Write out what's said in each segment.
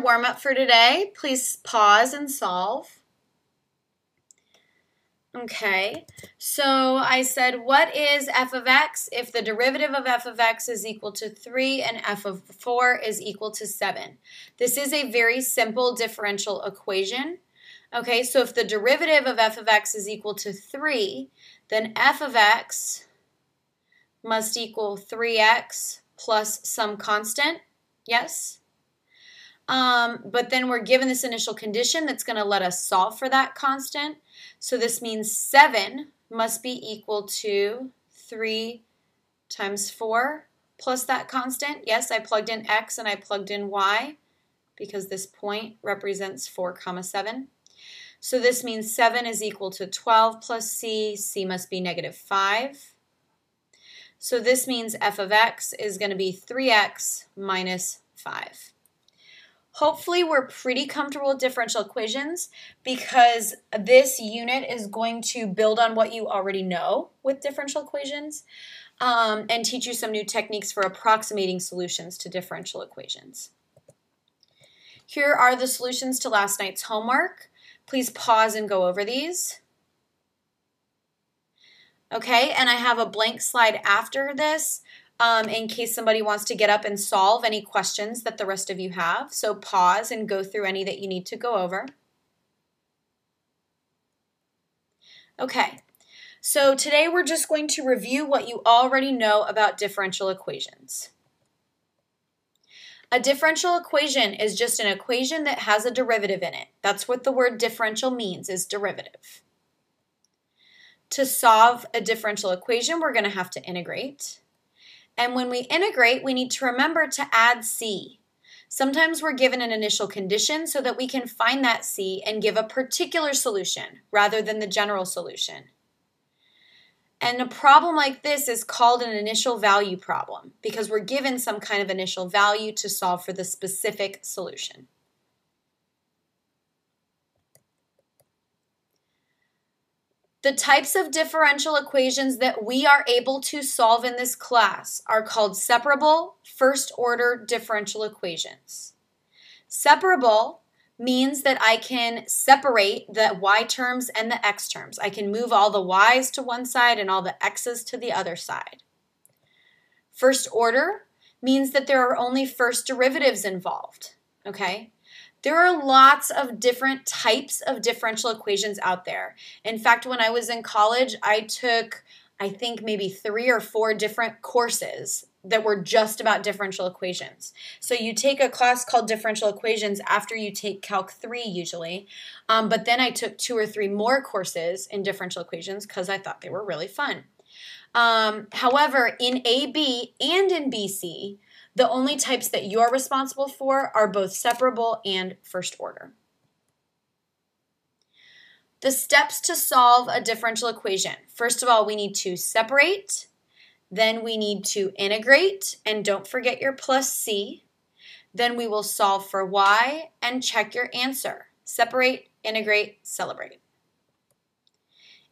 warm-up for today. Please pause and solve. Okay, so I said, what is f of x if the derivative of f of x is equal to 3 and f of 4 is equal to 7? This is a very simple differential equation. Okay, so if the derivative of f of x is equal to 3, then f of x must equal 3x plus some constant, yes? But then we're given this initial condition that's going to let us solve for that constant. So this means 7 must be equal to 3 times 4 plus that constant. Yes, I plugged in x and I plugged in y because this point represents 4, 7. So this means 7 is equal to 12 plus c. C must be negative 5. So this means f of x is going to be 3x minus 5. Hopefully we're pretty comfortable with differential equations because this unit is going to build on what you already know with differential equations and teach you some new techniques for approximating solutions to differential equations. Here are the solutions to last night's homework. Please pause and go over these. Okay, and I have a blank slide after this in case somebody wants to get up and solve any questions that the rest of you have. So pause and go through any that you need to go over. Okay, so today we're just going to review what you already know about differential equations. A differential equation is just an equation that has a derivative in it. That's what the word differential means, is derivative. To solve a differential equation, we're going to have to integrate. And when we integrate, we need to remember to add c. Sometimes we're given an initial condition so that we can find that c and give a particular solution rather than the general solution. And a problem like this is called an initial value problem because we're given some kind of initial value to solve for the specific solution. The types of differential equations that we are able to solve in this class are called separable first-order differential equations. Separable means that I can separate the y terms and the x terms. I can move all the y's to one side and all the x's to the other side. First order means that there are only first derivatives involved, okay? There are lots of different types of differential equations out there. In fact, when I was in college, I took, I think, maybe 3 or 4 different courses that were just about differential equations. So you take a class called differential equations after you take Calc 3 usually, but then I took 2 or 3 more courses in differential equations because I thought they were really fun. However, in AB and in BC, the only types that you're responsible for are both separable and first order. The steps to solve a differential equation. First of all, we need to separate, then we need to integrate, and don't forget your plus c. Then we will solve for y and check your answer. Separate, integrate, celebrate.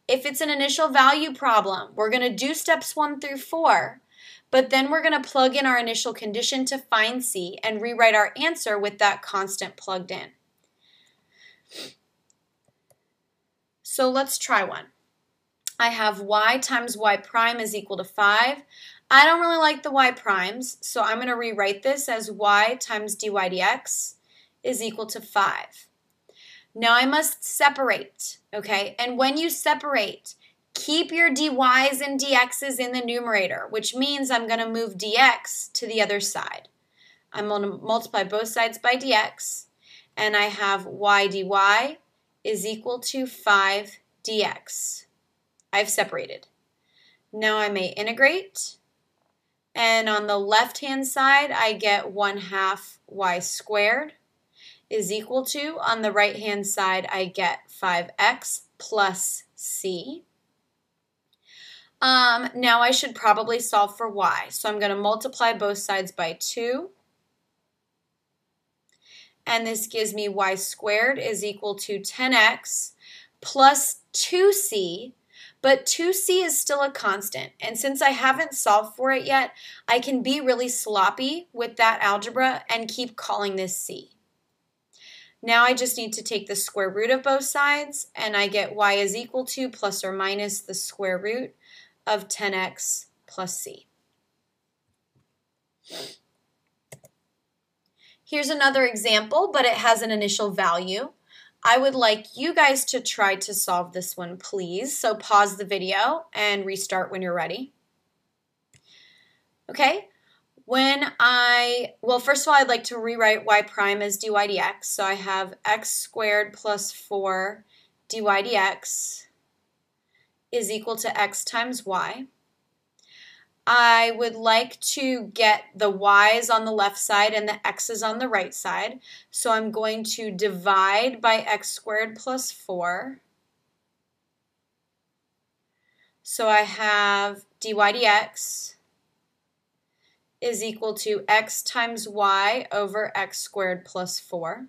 If it's an initial value problem, we're going to do steps 1 through 4. But then we're going to plug in our initial condition to find c and rewrite our answer with that constant plugged in. So let's try one. I have y times y prime is equal to 5. I don't really like the y primes, so I'm going to rewrite this as y times dy dx is equal to 5. Now I must separate, okay? And when you separate, keep your dy's and dx's in the numerator, which means I'm going to move dx to the other side. I'm going to multiply both sides by dx, and I have y dy is equal to 5 dx. I've separated. Now I may integrate, and on the left-hand side, I get 1/2 y squared is equal to, on the right-hand side, I get 5x plus c. Now I should probably solve for y. So I'm going to multiply both sides by 2. And this gives me y squared is equal to 10x plus 2c. But 2c is still a constant. And since I haven't solved for it yet, I can be really sloppy with that algebra and keep calling this c. Now I just need to take the square root of both sides, and I get y is equal to plus or minus the square root of 10x plus c. Here's another example, but it has an initial value. I would like you guys to try to solve this one, please. So pause the video and restart when you're ready. Okay, well, first of all, I'd like to rewrite y prime as dy dx. So I have x squared plus 4 dy dx is equal to x times y. I would like to get the y's on the left side and the x's on the right side. So I'm going to divide by x squared plus 4. So I have dy dx is equal to x times y over x squared plus 4.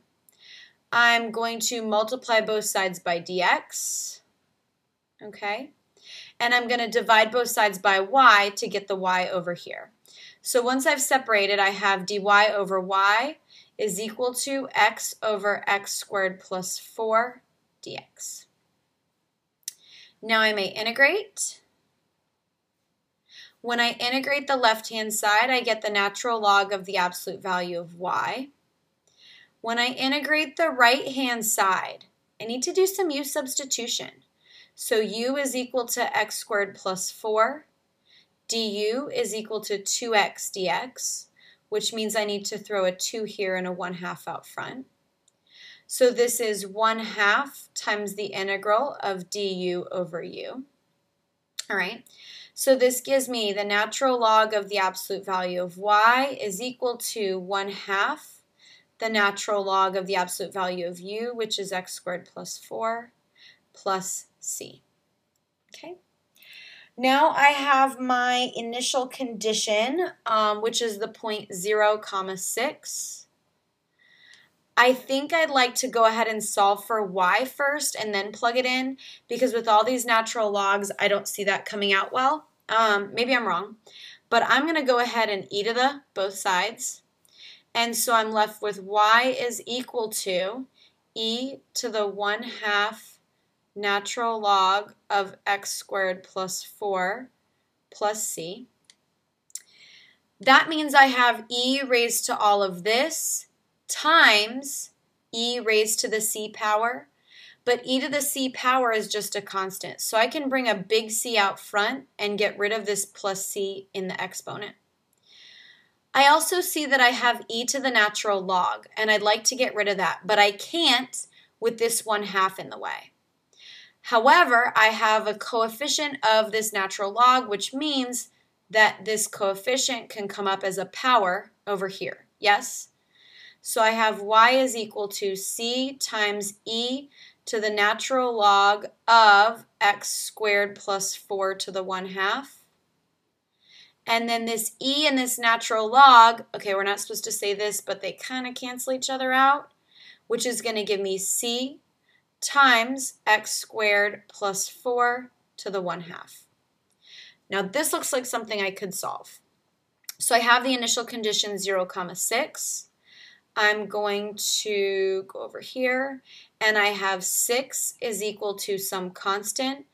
I'm going to multiply both sides by dx. Okay. And I'm going to divide both sides by y to get the y over here. So once I've separated, I have dy over y is equal to x over x squared plus 4 dx. Now I may integrate. When I integrate the left-hand side, I get the natural log of the absolute value of y. When I integrate the right-hand side, I need to do some u substitution. So u is equal to x squared plus 4. du is equal to 2x dx, which means I need to throw a 2 here and a 1/2 out front. So this is 1/2 times the integral of du over u. All right, so this gives me the natural log of the absolute value of y is equal to 1/2 the natural log of the absolute value of u, which is x squared plus 4, plus c. Okay. Now I have my initial condition, which is the point 0, 6. I think I'd like to go ahead and solve for y first and then plug it in, because with all these natural logs, I don't see that coming out well. Maybe I'm wrong, but I'm going to go ahead and e to the both sides. And so I'm left with y is equal to e to the 1/2 natural log of x squared plus 4 plus c. That means I have e raised to all of this times e raised to the c power, but e to the c power is just a constant. So I can bring a big C out front and get rid of this plus c in the exponent. I also see that I have e to the natural log, and I'd like to get rid of that, but I can't with this 1/2 in the way. However, I have a coefficient of this natural log, which means that this coefficient can come up as a power over here. Yes? So I have y is equal to c times e to the natural log of x squared plus 4 to the 1/2. And then this e and this natural log, okay, we're not supposed to say this, but they kind of cancel each other out, which is going to give me c times x squared plus 4 to the 1/2. Now this looks like something I could solve. So I have the initial condition 0, 6. I'm going to go over here, and I have 6 is equal to some constant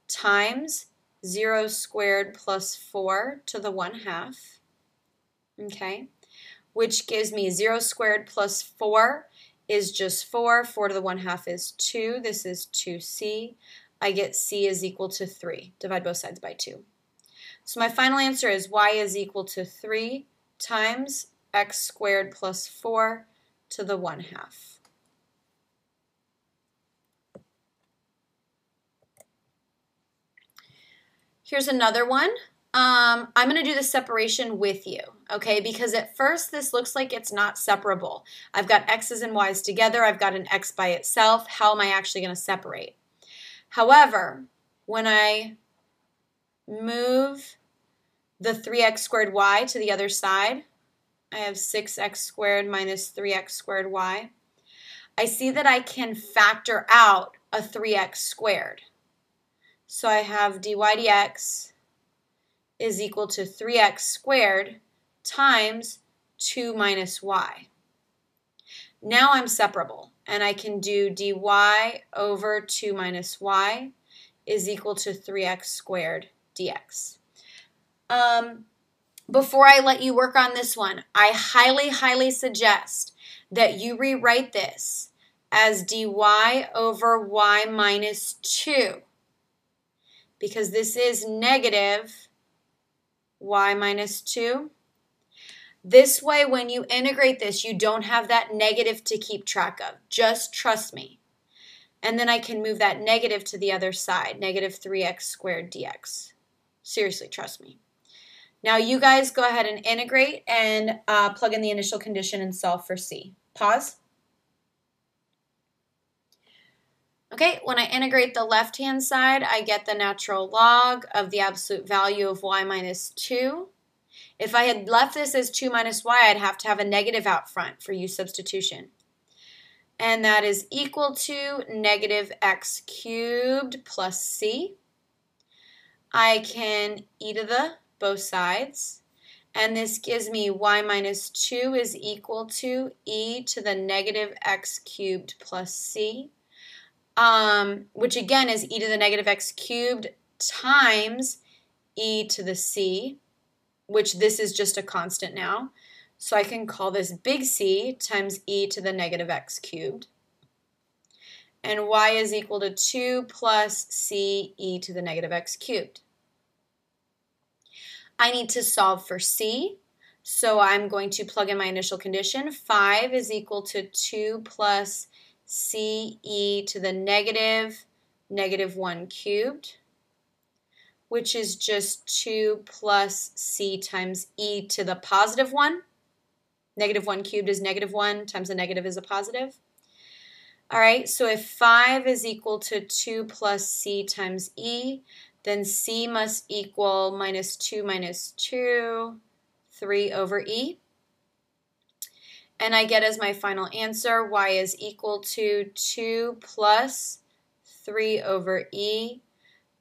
times 0 squared plus 4 to the 1/2, okay, which gives me 0 squared plus 4 is just 4. 4 to the 1/2 is 2. This is 2c. I get c is equal to 3. Divide both sides by 2. So my final answer is y is equal to 3 times x squared plus 4 to the 1/2. Here's another one. I'm going to do the separation with you, okay, because at first this looks like it's not separable. I've got x's and y's together. I've got an x by itself. How am I actually going to separate? However, when I move the 3x squared y to the other side, I have 6x squared minus 3x squared y. I see that I can factor out a 3x squared. So I have dy dx is equal to 3x squared times 2 minus y. Now I'm separable, and I can do dy over 2 minus y is equal to 3x squared dx. Before I let you work on this one, I highly, highly suggest that you rewrite this as dy over y minus 2, because this is negative y minus 2. This way, when you integrate this, you don't have that negative to keep track of. Just trust me. And then I can move that negative to the other side, negative 3x squared dx. Seriously, trust me. Now you guys go ahead and integrate and plug in the initial condition and solve for c. Pause. Okay, when I integrate the left-hand side, I get the natural log of the absolute value of y minus 2. If I had left this as 2 minus y, I'd have to have a negative out front for u substitution. And that is equal to negative x cubed plus c. I can e to the both sides. And this gives me y minus 2 is equal to e to the negative x cubed plus c, which again is e to the negative x cubed times e to the c, which this is just a constant now. So I can call this big C times e to the negative x cubed. And y is equal to 2 plus c e to the negative x cubed. I need to solve for c, so I'm going to plug in my initial condition. 5 is equal to 2 plus c e to the negative 1 cubed, which is just 2 plus c times e to the positive 1. Negative 1 cubed is negative 1 times a negative is a positive. All right, so if 5 is equal to 2 plus c times e, then c must equal minus 2, 3 over e. And I get as my final answer, y is equal to 2 plus 3 over e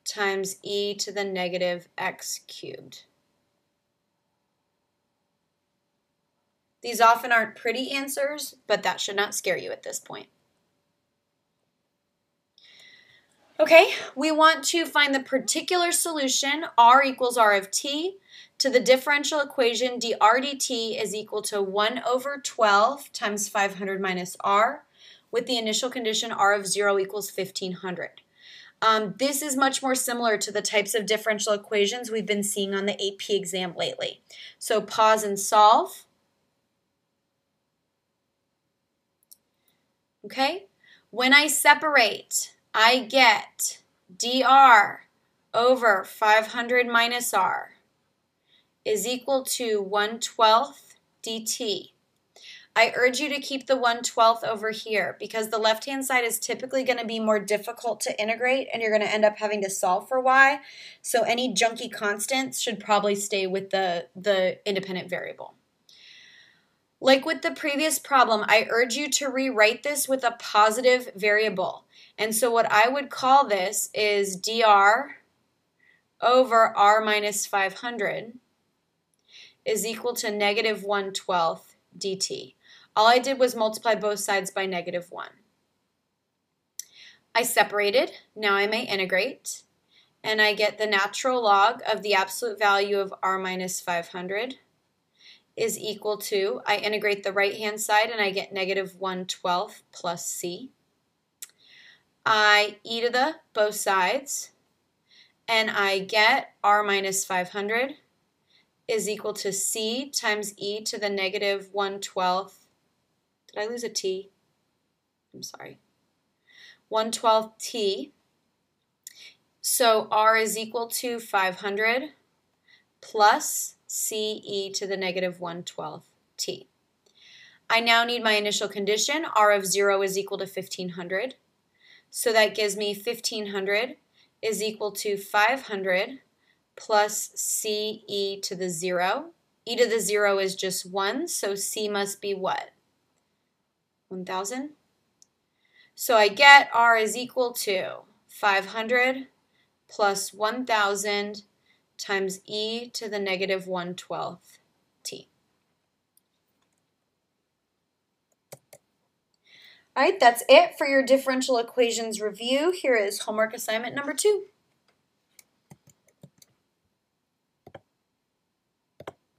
times e to the negative x cubed. These often aren't pretty answers, but that should not scare you at this point. Okay, we want to find the particular solution, r equals r of t, to the differential equation dr dt is equal to 1 over 12 times 500 minus r, with the initial condition r of 0 equals 1500. This is much more similar to the types of differential equations we've been seeing on the AP exam lately. So pause and solve. Okay, when I separate, I get dr over 500 minus r is equal to 1/12 dt. I urge you to keep the 1/12 over here because the left-hand side is typically going to be more difficult to integrate and you're going to end up having to solve for y. So any junky constants should probably stay with the independent variable. Like with the previous problem, I urge you to rewrite this with a positive variable. And so what I would call this is dr over r minus 500 is equal to negative 1/12 dt. All I did was multiply both sides by negative 1. I separated. Now I may integrate. And I get the natural log of the absolute value of r minus 500 is equal to, I integrate the right-hand side and I get negative 1/12 plus c. I e to the both sides and I get r minus 500 is equal to c times e to the negative 1/12. Did I lose a t? I'm sorry. 1/12 t. So r is equal to 500 plus c e to the negative 1/12 t. I now need my initial condition. R of 0 is equal to 1500. So that gives me 1500 is equal to 500 plus c e to the 0. E to the 0 is just 1, so c must be what? 1000. So I get r is equal to 500 plus 1000 times e to the negative 1/12 t. All right, that's it for your differential equations review. Here is homework assignment number 2.